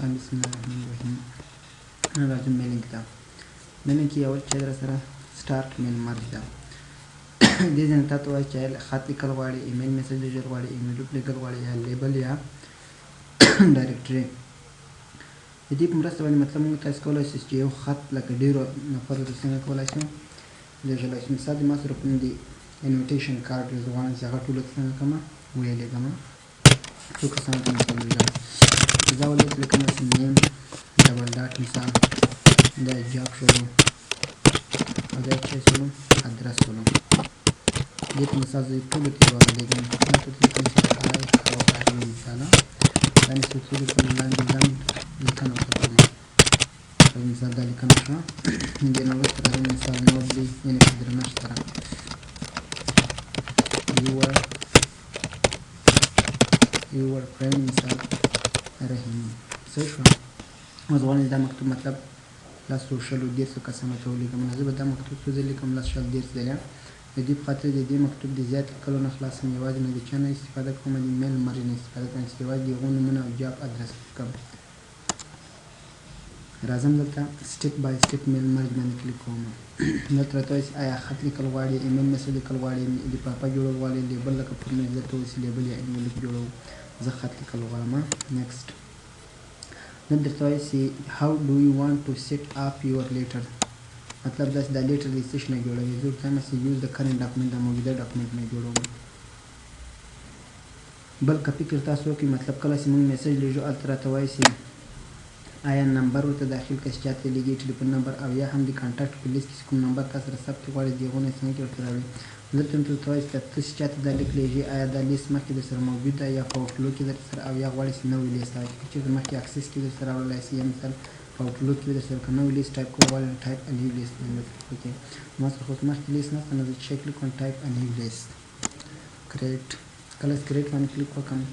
بسم الله الرحمن الرحیم. راځم میلینګ ته. میلینګ کې اول چې در سره سٹارټ میل مرج ده. دې ځین تاسو وایي چې خط لیکل غواړي، ایمیل میسج لیکل غواړي، ایمیل لیکل غواړي، یا لیبل یا ډایرکټري. د دې په مرسته باندې مطلب موږ تاسو کولای شئ چې یو خط لکه ډیرو نفرو ته څنګه کولای شو لیږلی شو. مثال د ما سره کوم دی انویټیشن کارډ زه غواړم چې هغه ټولو ته څنګه کړمه ویلیږمه. څو کسانو ته مثال ویلم زه اول لیکم چې نیم ډبل ډاټ مثال دا جاب شولو او دا چې شولو ادرس شولو. دې په مثال زه ټولو ته یې ولیږم. تاسو ته لیکم چې آی او آی مثاله دا مې څوک لیکل لاندې ځان لیکنه وکړم. مثال دا لیکنه شوه. دې نه وروسته راځم مثال نوبلی یعنې په درنښت سره your friend مثال رحیمي صحیح شوه. اوس غواړم دا مکتوب مطلب لسو شلو دېرشو کسانو ته ولیږم. نو زه به دا مکتوب څو ځلې لیکم؟ لس شل دېرش ځله. د دې په خاطر د دې مکتوب د زیات لیکلو نه خلاصم. یوازې نه د چا نه استفاده کوم، د میل مرج نه استفاده کوم چې یوازې د هغو نومونه او جاب ادرس لیکم. راځم دلته سټپ بای سټپ میل مرج باندې کلیک کوم. دلته راته وایي چې آیا خط لیکل غواړي، ایمیل میسج لیکل غواړي، لفافه جوړول غواړي، لیبل لکه پرونه چې درته وایي چې لیبل یا ایمیل جوړوو. زه خط لیکل غواړم. نیکسټ. دلته درته وایي چې how do you want to set up your letter. مطلب داسې دا لیټر د څه شي نه جوړوي. زه ورته وایم چې یوز د کرنټ ډاکومنټ د موجوده ډاکومنټ نه جوړوم. بل که فکر تاسو وکړئ مطلب کله چې موږ میسج لیږو هلته راته وایي چې آیا نمبر ورته داخل کړه چې چاته یې لیږي ټلیفون نمبر، او یا هم د کانټاکټ په لیست کې کوم نمبر تا سره ثبت غواړي د هغو نه څنګه ورته راوړي. دلته هم درته وایي چې ته چې چاته دا لیک لیږي آیا دا لیست مخکې در سره موجود ده یا په آوټلوک کې در سره، او یا غواړي چې نوی لیست راوړي. که چېرته مخکې اکسس کې در سره راوړلی شي یا مثال په آوټلوک کې در سره که نوی لیست ټایپ کول غواړي نو ټایپ ا نیو لیست باندې وکړئ. ما سره خو مخکې لیست نشته نو زه چې کلیک کوم ټایپ ا نیو لیست کریټ. کله چې کریټ باندې کلیک وکړم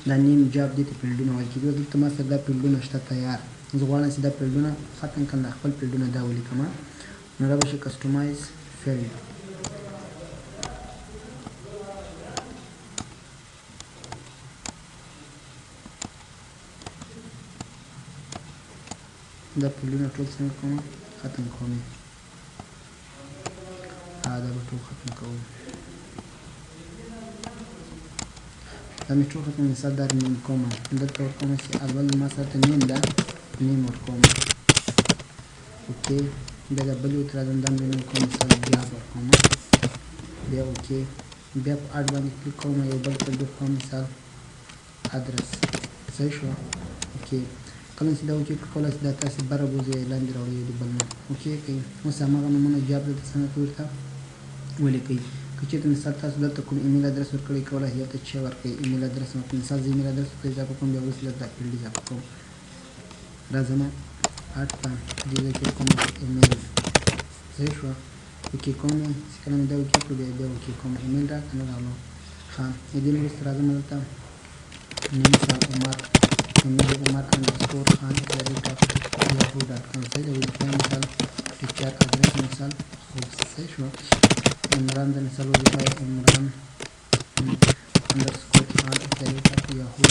دا نیم جاب دې ته فیلډونه ویل کېږي. دلته ما سره دا فیلډونه شته تیار. زه غواړم چې دا فیلډونه ختم کړم، دا خپل فیلډونه دا ولیکم. نو را به شي کسټمایز فیلډ. دا فیلډونه ټول څنګه کوم؟ ختم کوم. دا به ټول ختم کوم. دا مې ټول ختم. مثال دا نیم کوم. دلته ورکوم چې اول ما سره نیم ده، نیم ورکوم. اوکې. بیا دا بل یو ته راځم دا مې نوم کوم مثال جاب ورکوم. بیا اوکې. بیا په اډ باندې کلیک کوم. یو بل فیلډ ورکوم مثال ادرس. صحیح شوه. اوکې. کله چې دا اوکې کولی شئ دا تاسې بره بوځئ یا لاندې راوړئ د بل نه. اوکې کوئ. اوس هماغه نومونه جاب دلته څنګه کوئ ورته ولیکئ. که چېرته مثال تاسو دلته کوم ایمیل ادرس ورکړئ کولی شئ دلته چې ورکړئ ایمیل ادرس. مثال زه ایمیل ادرس ورته اضافه کوم، بیا وروسته دلته دا فیلډ اضافه کوم. راځم اډ ته دې ځای کې کوم ایمیل. صحیح شوه. اوکې کوم یې چې کله مې دا اوکې کړو بیا اوکې کوم. ایمیل راته نه راغلو. ښه. د دې وروسته راځم دلته مثال عمر ایمیل عمر انډرسکور خان @yahoo.com. صحیح ده. وظیفه مثال ټیچر ادرس مثال خوب. صحیح شوه. عمران د مثال وظیفه عمران انډرسکور خان @yahoo.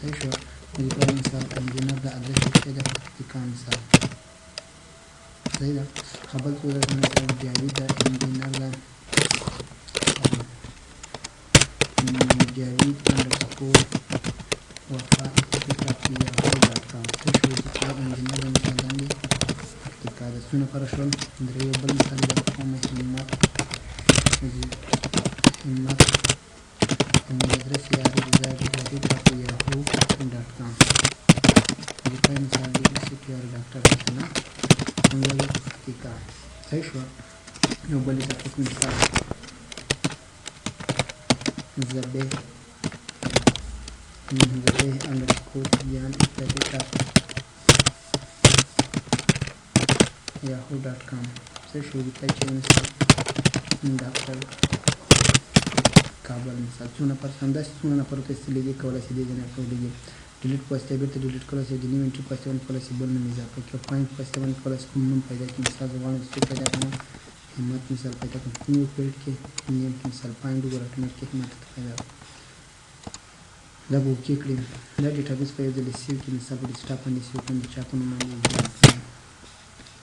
صحیح شوه. وظیفه مثال انجینر د ادرس څه ده پکتیکا مثال. صحیح ده. خبر څو ده مثال جاوید د انجینر ده جاوید انډرسکور وفا @yahoo.com. صحیح شوه. وظیفه انجینر د مثال لاندې پکتیکا ده. څو نفره شول؟ درې. یو بل مثال یې کوم همت ایمیل ادرس یا yahoo.com. وظیفه مثال CPR ډاکټر حسنه همدغه پکتیکا. صحیح شوه. یو بل اضافه کوم مثال زبیح انډرسکور جان @yahoo.com. صحیح شوه. وظیفه چې مثال ډاکټر کابل مثال. څو نفر همداسې څومره نفرو ته چې لیږي کولی شي دې ځای نه ولیږي. ډیلیټ په واسطه بیرته ډیلیټ کولی شئ. د نیو انټري په واسطه باندې کولی شئ بل نوم اضافه کړئ. پوینټ په واسطه باندې کولی شئ کوم نوم پیدا کړئ. مثال زه غواړم چې څوک پیدا کړم همت مثال پیدا کړم. کوم یو فیلډ کې نیم کې مثال پوینټ وګوره اتوماتیک همت ته پیدا دا به اوکې کړي. دا ډیټابیس په یو ځل سیو کړي، مثال په ډیسکټاپ باندې سیو کړم، د چا په نوم باندې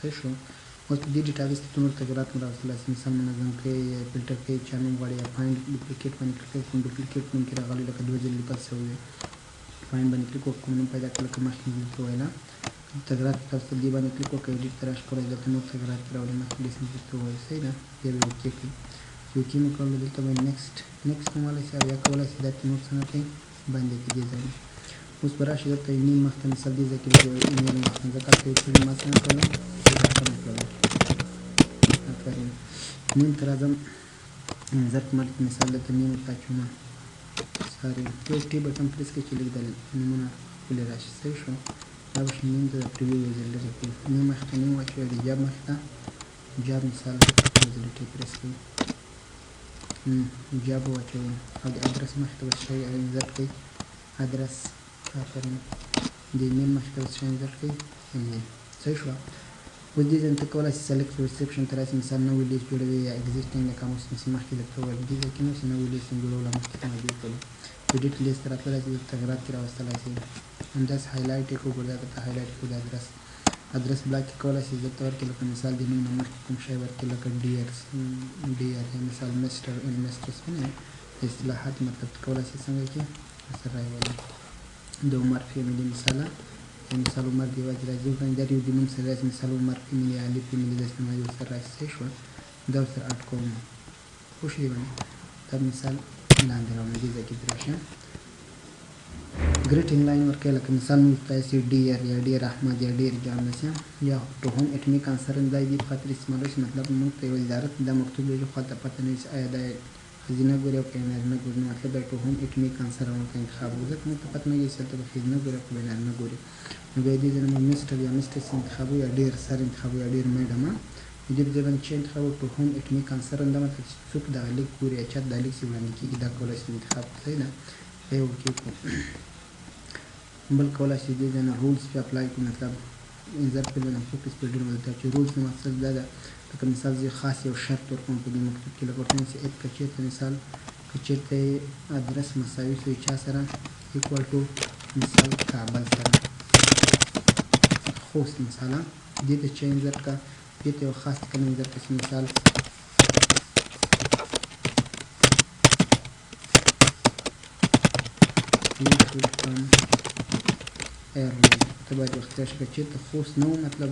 صحیح شو. اوس په دې ډیټابیس کې نور تغیرات مو راوستلی شي، مثال منظم کړئ، فلټر کړئ، چا نوم غواړئ، یا فایند ډوپلیکیټ باندې کلیک کړئ، کوم ډوپلیکیټ نوم کې راغلی لکه 2 ځلې لیکل شوی وي، فایند باندې کلیک وکړئ، کوم نوم پیدا کړئ لکه مخکې مې درته ویله. تغیرات کې تاسو دې باندې کلیک وکړئ، ایډیټ ته راشئ، کولای شئ دلته نور تغیرات کې راولئ، مخکې لیست مې درته وویل صحیح ده. بیا به یې اوکې کړئ. چې اوکې مو کړل دلته به نیکسټ کوملی شئ، او یا کولی شئ دا نور څه نه کړئ، بندې کړئ دې ځای. اوس به راشئ دلته نیم مخته مثال دې ځای کې ایمیل مخته ځکه هلته یو څه ما څه نه کړله، ټاکنه کړله. آفرین. نیم ته راځم، انزرټ مارک مثال دلته نیم ورته اچوم، ساري یو ټي بټن پریس کړئ چې لږ د نومونه ښکلي راشي صحیح شو. دا به شي نیم ته د پریویو یو ځل لرې کړئ، نیم مخته نیم واچوئ، د جاب مخته جاب مثال یو ځل ټي پریس کړئ، جاب واچوئ، او د ادرس مخته به شی انزرټ کړئ، ادرس. آفرین. د ایمیل مخته به شی انزرټ کړئ، ایمیل صحیح شوه. اوس دې ځای ته کولی شئ سلیکټ ریسپشن ته راشئ، مثال نوی لیست جوړوئ یا اګزسټینګ لکه اوس مخکې درته وویل، دې ځای کې نو نوی لیست جوړول مخکې ته موجود کړلو. ایډیټ لیست ته راتللی شئ، دلته تغیرات کې راوستلی شئ، همداسې هایلایټ یې کړو، ګوره درته هایلایټ کړو د ادرس بلاک کې کولی شئ دلته ورکړئ، لکه مثال د نوم نه مخکې کوم شی ورکړئ، لکه ډیر یا مثال مسټر ان مسټرس ونه اصطلاحات مطلب کولی شئ څنګه کې ورسره راولئ. د عمر فیملي مثاله، مثال عمر د یوازې راځي، دا د یو د نوم سره راځي، مثال عمر فیملي علي فیملي داسې نومونه ورسره راشي صحیح شوه. دا ورسره اډ کوم پوه شوې باندې. دا مثال لاندې راوړم، دې ځای کې دې راشه ګریټینګ لاین ورکړئ، لکه مثال موږ تاسې ډیر یا ډیر احمد یا ډیر جان داسې، یا ټو هوم اټ می کنسرن دا دې په خاطر استعمالوي چې مطلب موږ ته یو ادارت دا مکتوب لري، خو هلته پته نه وي چې آیا دا ښځینه ګوري او که یې نارینه ګوري، نو مطلب دا ټو هوم اټ می کنسرن ورته انتخاب وکړو، ځکه موږ ته پته نه لګي چې هلته به ښځینه ګوري او که به نارینه ګوري. نو بیا دې ځای نه موږ مسټر یا مسټرس انتخابوو، یا ډیر سر انتخابوو، یا ډیر میډمه. دې په ځای باندې چې انتخابوو ټو هوم اټ می کنسرن، دا مطلب چې څوک دغه لیک ګوري یا چاته دا لیک چې وړاندې کېږي دا کولی شي انتخاب کړي صحیح ده. بیا یې اوکې کړو. بل کولی شئ دې ځای نه رولز پې اپلای کړو، مطلب انزرټ پې نه فوکس پې ډېر مدد چې رولز نه مقصد دا ده، لکه مثال زه خاص یو شرط ورکوم په دې مکتوب کې، لکه ورته وایم چې که چېرته مثال که چېرته یې ادرس مساوي شوی چا سره ایکوال ټو مثال کابل سره خوست مثاله، دې ته چې انزرټ کړه، دې ته یو خاص ټکن انزرټ کړه چې مثال ایرلاین ته باید واخیستل شي، که چېرته خوست نه و مطلب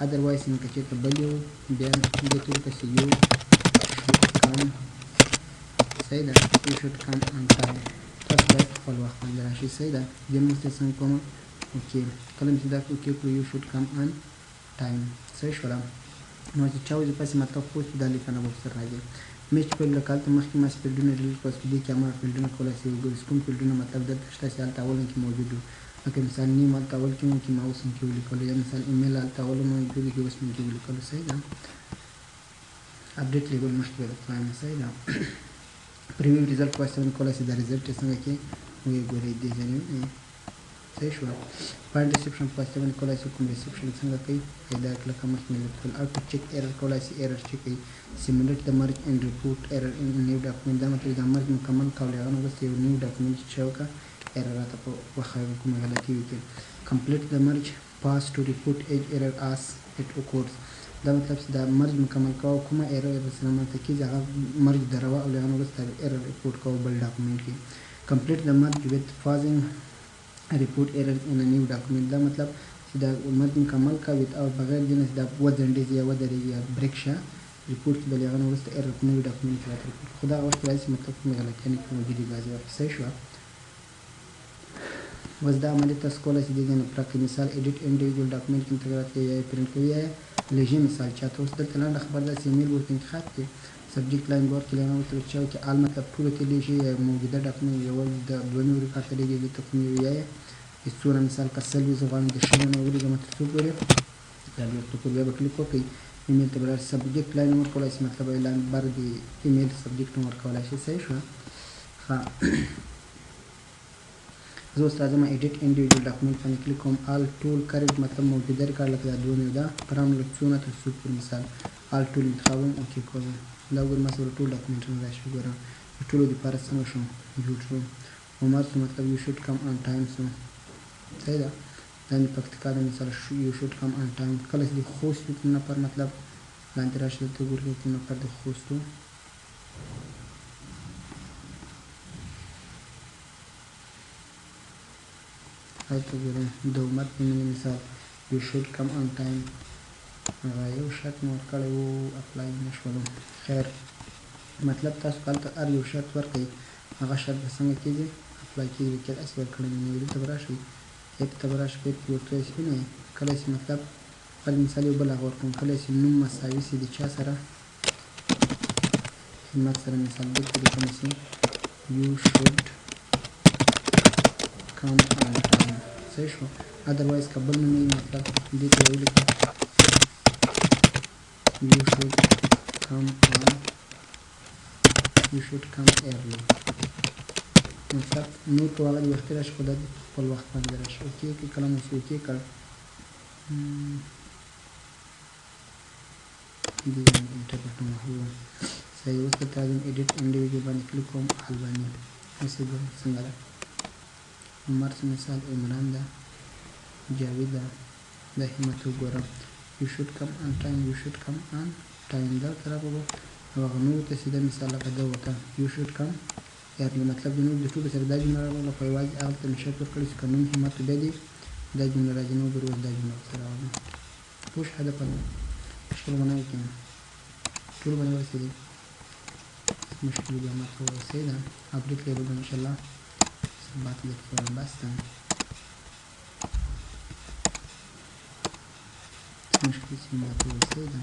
ادروایز که چېرته بل یو بیا دې ته ولیکه چې یو شوډ کم صحیح ده، یو شوډ کم آن ټایم، تاسو باید په خپل وخت باندې راشئ صحیح ده. دې موږ ته څنګه کومه اوکې، کله چې دا اوکې کړو یو شوډ کم آن ټایم صحیح شوله. نو چې چا وځي پسې مطلب خوست دا لیکنه به ورسره راځي. میچ فیلډ لکه هلته مخکې ما فیلډونه ډیلیټ کړل، په دې کې هماغه فیلډونه کولی شئ وګورئ، کوم فیلډونه مطلب دلته شته چې هلته اول کې موجود وو، لکه مثال نیم هلته اول کې مو کې ما اوس هم کې ولیکلو، یا مثال ایمیل هلته اول موجود کې اوس هم کې ولیکلو صحیح ده. اپډیټ لیبل مخکې به درته وایم صحیح ده. پریویو ریزلټ په واسطه باندې کولی شئ دا ریزلټ یې څنګه کې ویې ګورئ دې ځای نه صحیح شوه. فایند ریسپشن په واسطه باندې کولی شئ کوم ریسپشن څنګه کوي پیدا کړه، لکه مخکې مې درته ویل. اوټو چیک ایرر کولی شئ ایرر چیک کوي. سیمولیټ د مرج اینډ ریپورټ ایرر ان نیو ډاکومنټ، دا مطلب دا مرج مکمل کړه او له هغه نه وروسته یو نیو ډاکومنټ چې وکړه ایرر راته په وښایي کومه غلطي وکړي. کمپلیټ د مرج پاس ټو ریپورټ ایج ایرر آس اټ اوکورز، دا مطلب چې دا مرج مکمل کوه کومه ایرر سره رامنځته کېږي هغه مرج دروه او له هغه نه وروسته ایرر ریپورټ کوه بل ډاکومنټ کې. کمپلیټ د مرج ویت فازینګ ریپورټ ایرر ان نیو ډاکومنټ، دا مطلب چې دا مرج مکمل کا ویت او بغیر دې نه چې دا وځنډېږي یا ودرېږي یا بریک شه ریپورټ کې به له هغه نه وروسته ایرر په نوي ډاکومنټ کې راته ریپورټ، خو دغه وخت راځي چې مطلب کومې غلطیانې پکې موجودې بعضې وخت صحیح شوه. بس دا عملیات تاسو کولی شئ دې ځای نه پوره کړئ. مثال ایډیټ انډیویجوال ډاکومنټ کې تغیرات کوي یا یې پرنټ کوي یا لیژې مثال چاته اوس دلته لنډه خبر داسې ایمیل ورته انتخاب کړئ، سبجیکټ لاین به ورکړئ، له هغه ورته چا وکړي آل مطلب ټولو ته لیږي یا موجوده ډاکومنټ یوازې د دوه نورو کار ته لیږي، دلته کوم یو یا یې څونه مثال که سل وي زه غواړم د شلو نه ولیږم تر څو پورې دا بیا ورته بیا به کلیک وکړئ، ایمیل ته به راشئ، سبجیکټ لاین هم ورکولی شئ، مطلب اعلان بر د ایمیل سبجیکټ هم ورکولی شئ صحیح شوه. ښه زه اوس راځم ایډیټ انډیویجوال ډاکومنټ باندې کلیک کوم، آل ټول کرنټ مطلب موجوده ریکارډ لکه دا دوه نوي ده پرام لږ څونه تر څو پورې مثال آل ټول انتخابوم اوکې کوم، دا وګورئ ما سره ټول ډاکومنټونه راشي، وګورم د ټولو دپاره څنګه شو جوړ شو. عمر سو مطلب یو شوډ کم آن ټایم سو صحیح ده دا مې پکتیکا د مثال یو شوډ کم آن ټایم کله چې د خوست وي کوم نفر مطلب لاندې راشي دلته وګورئ کوم نفر د خوست و هلته ګورئ د عمر په مثال یو شوډ کم آن ټایم هغه یو شرط مې ورکړی و اپلای نه شولو خیر مطلب تاسو هلته هر یو شرط ورکړئ هغه شرط به څنګه کېږي اپلای کېږي هسې ورکړی مې دلته به راشئ ایپ ته به راشئ په ایپ کې ورته وایي چې وینئ کله چې مطلب بل مثال یو بل هغه ورکوم کله چې نوم مساوي سي د چا سره همت سره مثال دلته لیکلی سي یو شوډ کم آن ټایم صحیح شو ادروایز که بل نوم یې مطلب دې ته ولیکم you should come early مطلب نور که هغه د وختي راشي خو دا د خپل وخت باندې راشي اوکې که کله مو چې اوکې کړ دې باندې انټر بټن وهلو صحیح اوس دلته راځم ایډیټ انډیویډیو باندې کلیک کوم حل باندې هسې ګورم څنګه ده عمر مثال عمران ده جاوید ده د همت وګورم you should come on time you should come on time دا طرف وګورم او هغه نور ته سیده مثال لکه دا وته you should come early مطلب د نور د ټولو سره دا جمله راغله خو یوازې هغه ته مې شرط ورکړی چې که نوم همت بیا دې دا جمله راځي نو وګورئ اوس دا جمله ورسره راغله پوه شو هدف مشکل به نه وي کنه ټول به نه ورسېدي مشکل بیا ما ته ورسېده اپډیټ لیبل به انشاءالله سبا ته درته وایم بس ده مشکل چې ما ته ورسېده